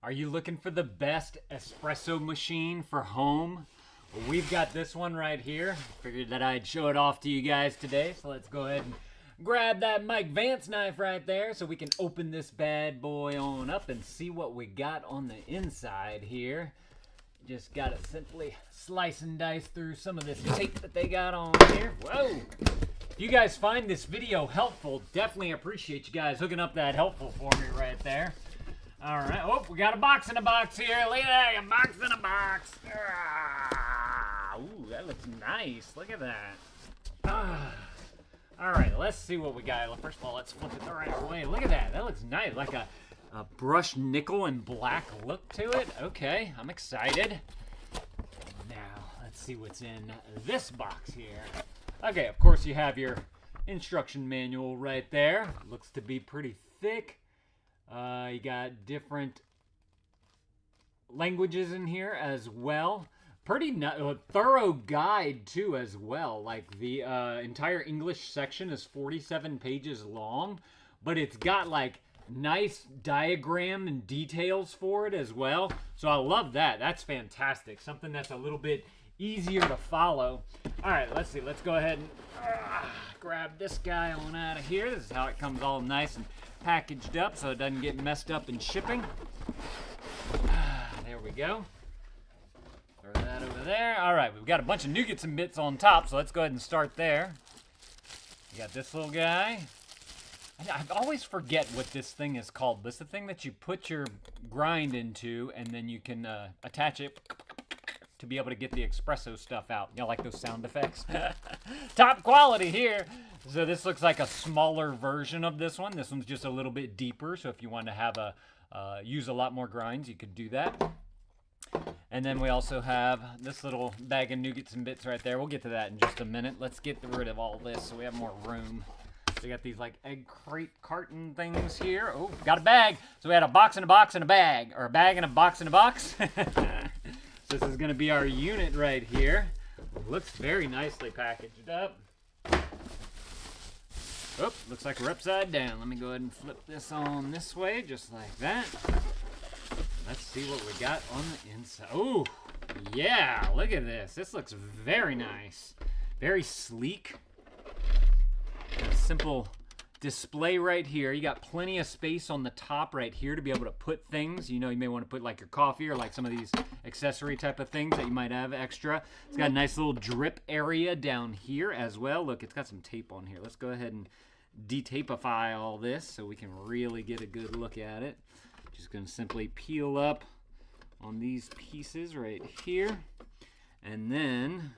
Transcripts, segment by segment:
Are you looking for the best espresso machine for home? Well, we've got this one right here. Figured that I'd show it off to you guys today. So let's go ahead and grab that Mike Vance knife right there so we can open this bad boy on up and see what we got on the inside here. Just gotta simply slice and dice through some of this tape that they got on here. Whoa! If you guys find this video helpful, definitely appreciate you guys hooking up that helpful for me right there. All right. Oh, we got a box in a box here. Look at that. A box in a box. Ooh, that looks nice. Look at that. All right. Let's see what we got. First of all, let's flip it the right way. Look at that. That looks nice. Like a brushed nickel and black look to it. Okay. I'm excited. Now, let's see what's in this box here. Okay. Of course, you have your instruction manual right there. Looks to be pretty thick. You got different languages in here as well. Pretty thorough guide too as well. Like the entire English section is 47 pages long, but it's got like nice diagram and details for it as well. So I love that. That's fantastic. Something that's a little bit easier to follow. All right, let's see. Let's go ahead and grab this guy on out of here. This is how it comes all nice and packaged up so it doesn't get messed up in shipping. There we go. Throw that over there. All right, we've got a bunch of nougats and bits on top, so let's go ahead and start there. You got this little guy. I always forget what this thing is called. This is the thing that you put your grind into, and then you can attach it to be able to get the espresso stuff out. You know, like those sound effects. Top quality here. So this looks like a smaller version of this one. This one's just a little bit deeper. So if you want to have use a lot more grinds, you could do that. And then we also have this little bag of nougats and bits right there. We'll get to that in just a minute. Let's get rid of all this so we have more room. So we got these like egg crate carton things here. Oh, got a bag. So we had a box and a box and a bag, or a bag and a box and a box. So this is going to be our unit right here. Looks very nicely packaged up. Oh, looks like we're upside down. Let me go ahead and flip this on this way, just like that. Let's see what we got on the inside. Oh, yeah, look at this. This looks very nice. Very sleek. A simple display right here. You got plenty of space on the top right here to be able to put things. You know, you may want to put like your coffee or like some of these accessory type of things that you might have extra. It's got a nice little drip area down here as well. Look, it's got some tape on here. Let's go ahead and detapify all this so we can really get a good look at it. Just going to simply peel up on these pieces right here. And then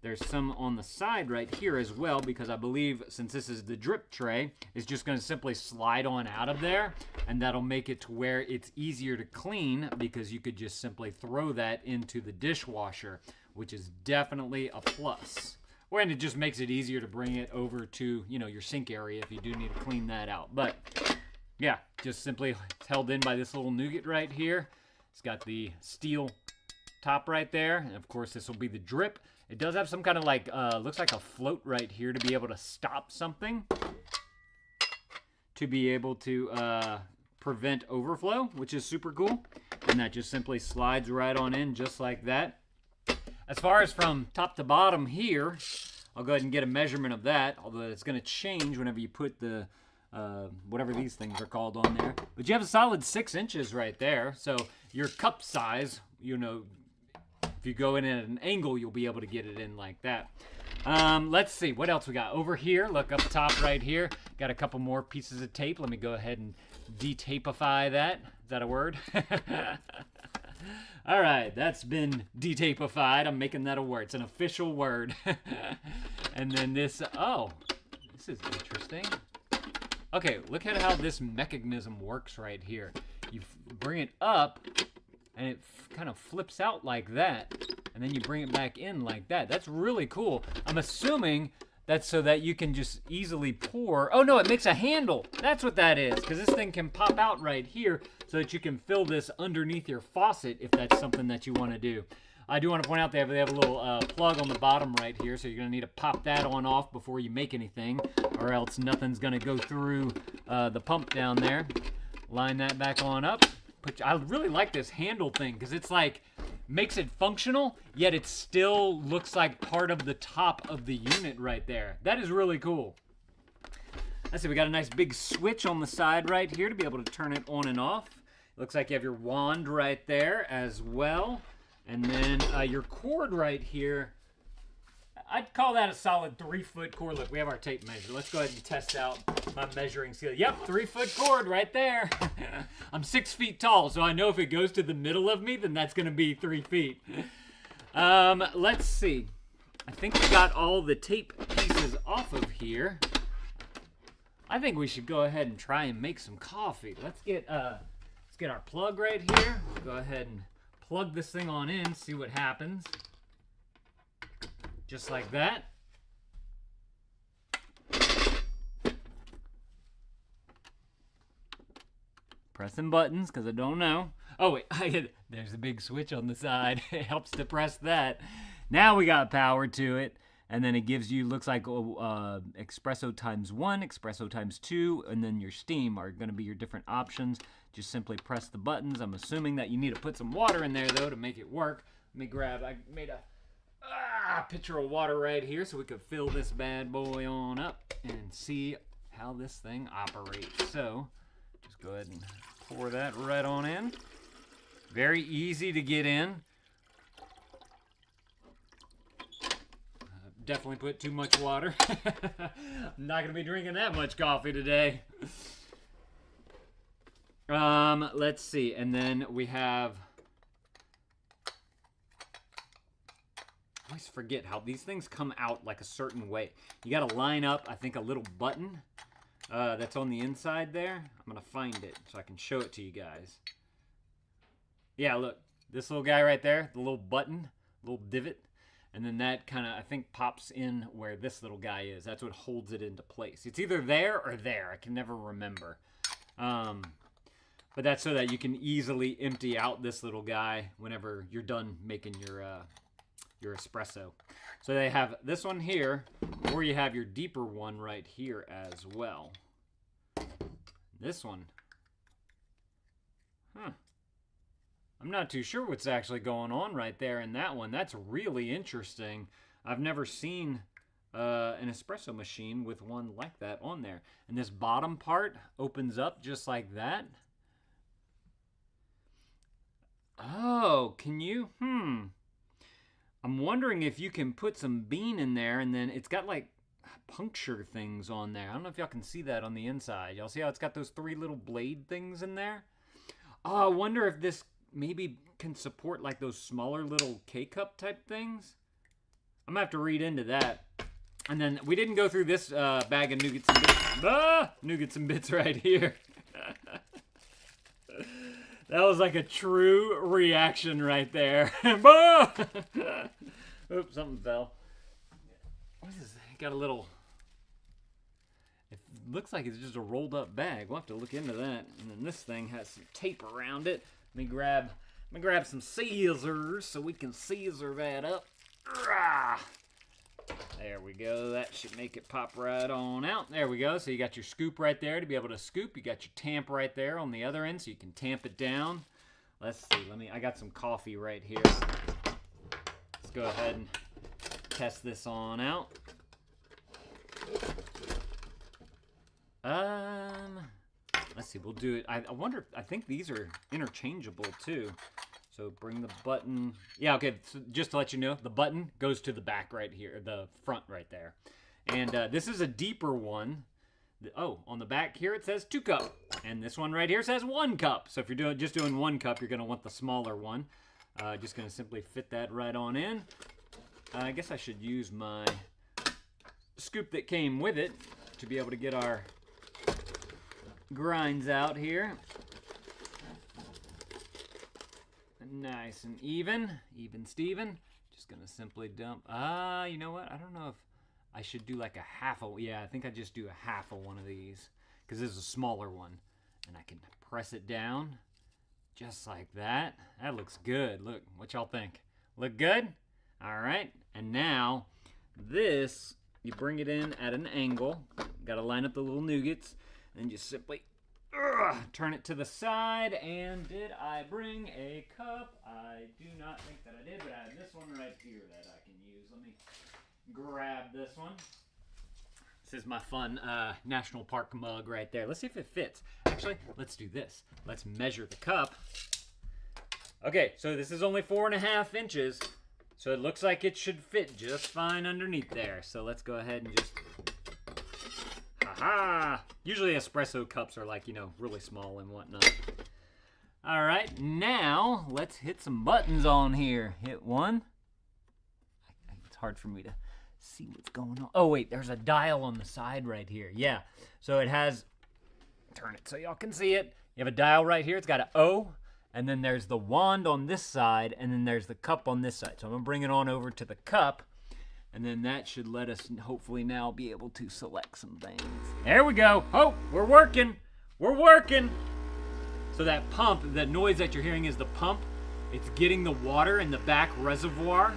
there's some on the side right here as well, because I believe since this is the drip tray, it's just going to simply slide on out of there, and that'll make it to where it's easier to clean because you could just simply throw that into the dishwasher, which is definitely a plus. And it just makes it easier to bring it over to, you know, your sink area if you do need to clean that out. But yeah, just simply held in by this little nougat right here. It's got the steel top right there, and of course this will be the drip. It does have some kind of like, looks like a float right here to be able to stop something. To be able to prevent overflow, which is super cool. And that just simply slides right on in just like that. As far as from top to bottom here, I'll go ahead and get a measurement of that. Although it's going to change whenever you put the, whatever these things are called on there. But you have a solid 6 inches right there. So your cup size, you know, if you go in at an angle, you'll be able to get it in like that. Let's see, what else we got? Over here, look up top right here. Got a couple more pieces of tape. Let me go ahead and detapify that. Is that a word? All right, that's been detapified. I'm making that a word. It's an official word. And then this, oh, this is interesting. Okay, look at how this mechanism works right here. You bring it up, and it kind of flips out like that, and then you bring it back in like that. That's really cool. I'm assuming that's so that you can just easily pour. Oh no, it makes a handle. That's what that is, because this thing can pop out right here so that you can fill this underneath your faucet if that's something that you want to do. I do want to point out they have a little plug on the bottom right here, so you're going to need to pop that on off before you make anything, or else nothing's going to go through the pump down there. Line that back on up. I really like this handle thing because it's like makes it functional, yet it still looks like part of the top of the unit right there. That is really cool. Let's see, we got a nice big switch on the side right here to be able to turn it on and off. It looks like you have your wand right there as well. And then your cord right here, I'd call that a solid 3-foot cord. Look, we have our tape measure. Let's go ahead and test out my measuring scale. Yep, 3-foot cord right there. I'm 6 feet tall, so I know if it goes to the middle of me, then that's going to be 3 feet. Let's see. I think we got all the tape pieces off of here. I think we should go ahead and try and make some coffee. Let's get our plug right here. We'll go ahead and plug this thing on in, see what happens. Just like that. Pressing buttons, because I don't know. Oh, wait, there's a big switch on the side. It helps to press that. Now we got power to it. And then it gives you, looks like espresso times 1, espresso times 2, and then your steam are going to be your different options. Just simply press the buttons. I'm assuming that you need to put some water in there, though, to make it work. Let me grab, I made a pitcher of water right here so we could fill this bad boy on up and see how this thing operates. So just go ahead and pour that right on in. Very easy to get in. Definitely put too much water. I'm not gonna be drinking that much coffee today. Let's see, and then we have, I always forget how these things come out like a certain way. You gotta line up, I think, a little button that's on the inside there. I'm gonna find it so I can show it to you guys. Yeah, look, this little guy right there, the little button, little divot. And then that kind of, I think, pops in where this little guy is. That's what holds it into place. It's either there or there. I can never remember. But that's so that you can easily empty out this little guy whenever you're done making your espresso. So they have this one here, or you have your deeper one right here as well. This one. Huh. I'm not too sure what's actually going on right there in that one. That's really interesting. I've never seen an espresso machine with one like that on there. And this bottom part opens up just like that. Oh, can you? I'm wondering if you can put some bean in there, and then it's got like puncture things on there. I don't know if y'all can see that on the inside. Y'all see how it's got those 3 little blade things in there? Oh, I wonder if this maybe can support like those smaller little K-cup type things. I'm gonna have to read into that. And then we didn't go through this bag of nougats and bits. Nougats and bits right here. That was like a true reaction right there. Oops, something fell. What is that? Got a little, it looks like it's just a rolled up bag. We'll have to look into that. And then this thing has some tape around it. Let me grab some scissors so we can scissor that up. There we go. That should make it pop right on out. There we go. So you got your scoop right there to be able to scoop. You got your tamp right there on the other end so you can tamp it down. Let's see. I got some coffee right here. Let's go ahead and test this on out. Let's see, we'll do it. I wonder, I think these are interchangeable too. So bring the button. Yeah, okay, so just to let you know, the button goes to the back right here, the front right there. And this is a deeper one. Oh, on the back here it says 2 cup. And this one right here says 1 cup. So if you're just doing 1 cup, you're gonna want the smaller one. Just gonna simply fit that right on in. I guess I should use my scoop that came with it to be able to get our grinds out here. Nice and even Steven. Just gonna simply dump. You know what? I don't know if I should do like a half of, yeah, I think I just do a half of one of these because this is a smaller one. And I can press it down just like that. That looks good. Look, what y'all think? Look good? All right. And now this, you bring it in at an angle. Got to line up the little nougats. And just simply Turn it to the side. And did I bring a cup? I do not think that I did, but I have this one right here that I can use. Let me grab this one. This is my fun National Park mug right there. Let's see if it fits. Actually, let's do this. Let's measure the cup. Okay, so this is only 4.5 inches. So it looks like it should fit just fine underneath there. So let's go ahead and just... Ha-ha! Usually espresso cups are like, you know, really small and whatnot. All right, now let's hit some buttons on here. Hit one. It's hard for me to see what's going on. Oh, wait, there's a dial on the side right here. Yeah, so it has... Turn it so y'all can see it. You have a dial right here. It's got an O. And then there's the wand on this side, and then there's the cup on this side. So I'm going to bring it on over to the cup, and then that should let us hopefully now be able to select some things. There we go. Oh, we're working. We're working. So that pump, that noise that you're hearing is the pump. It's getting the water in the back reservoir,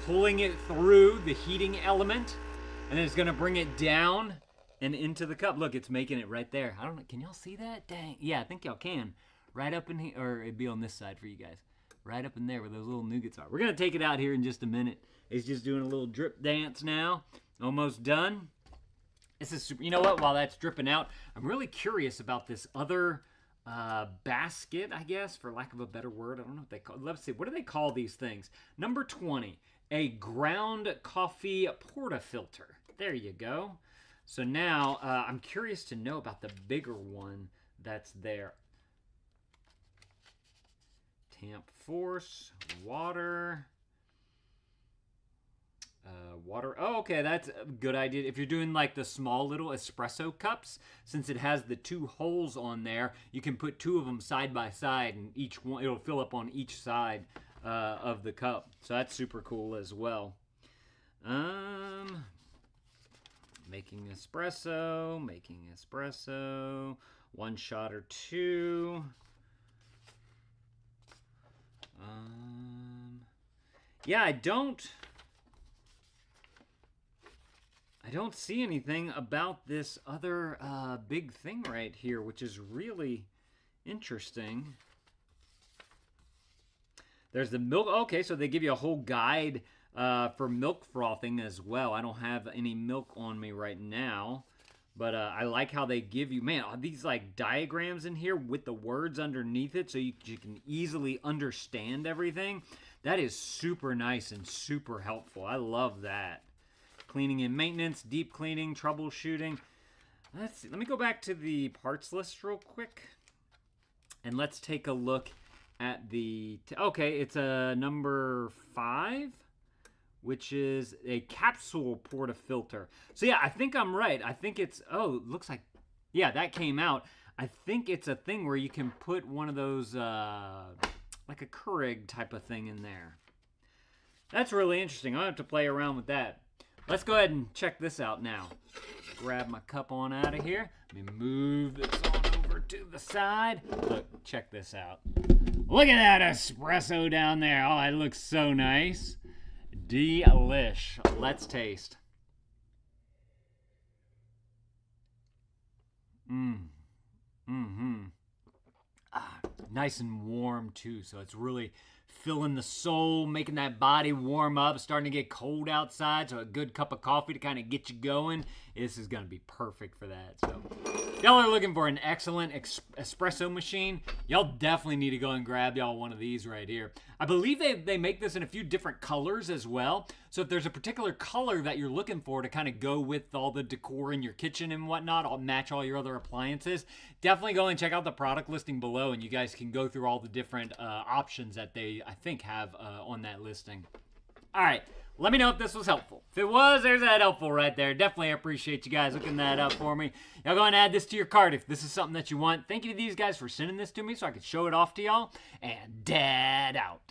pulling it through the heating element, and then it's going to bring it down and into the cup. Look, it's making it right there. I don't know. Can y'all see that? Dang. Yeah, I think y'all can. Right up in here, or it'd be on this side for you guys. Right up in there where those little nougats are. We're going to take it out here in just a minute. It's just doing a little drip dance now. Almost done. This is super. You know what? While that's dripping out, I'm really curious about this other basket, I guess, for lack of a better word. I don't know what they call it. Let's see. What do they call these things? Number 20, a ground coffee portafilter. There you go. So now I'm curious to know about the bigger one that's there. Tamp force, water, water. Oh, okay, that's a good idea. If you're doing like the small little espresso cups, since it has the 2 holes on there, you can put 2 of them side by side, and each one it'll fill up on each side of the cup. So that's super cool as well. Making espresso, 1 shot or 2. Yeah, I don't see anything about this other big thing right here, which is really interesting. There's the milk. Okay, so they give you a whole guide for milk frothing as well. I don't have any milk on me right now. But I like how they give you, man, these like diagrams in here with the words underneath it so you can easily understand everything. That is super nice and super helpful. I love that. Cleaning and maintenance, deep cleaning, troubleshooting. Let's see. Let me go back to the parts list real quick. And let's take a look at the, okay, it's a number 5. Which is a capsule portafilter. So yeah, I think I'm right. I think it's, oh, it looks like, yeah, that came out. I think it's a thing where you can put one of those, like a Keurig type of thing in there. That's really interesting. I'll have to play around with that. Let's go ahead and check this out now. Grab my cup on out of here. Let me move this on over to the side. Look, check this out. Look at that espresso down there. Oh, it looks so nice. Delish. Let's taste. Nice and warm too, so it's really filling the soul, making that body warm up. It's starting to get cold outside, so a good cup of coffee to kind of get you going. This is going to be perfect for that. So y'all are looking for an excellent espresso machine. Y'all definitely need to go and grab y'all one of these right here. I believe they make this in a few different colors as well. So if there's a particular color that you're looking for to kind of go with all the decor in your kitchen and whatnot, I'll match all your other appliances, definitely go and check out the product listing below, and you guys can go through all the different options that they, I think, have on that listing. All right. Let me know if this was helpful. If it was, there's that helpful right there. Definitely appreciate you guys looking that up for me. Y'all go and add this to your cart if this is something that you want. Thank you to these guys for sending this to me so I could show it off to y'all. And Dad out.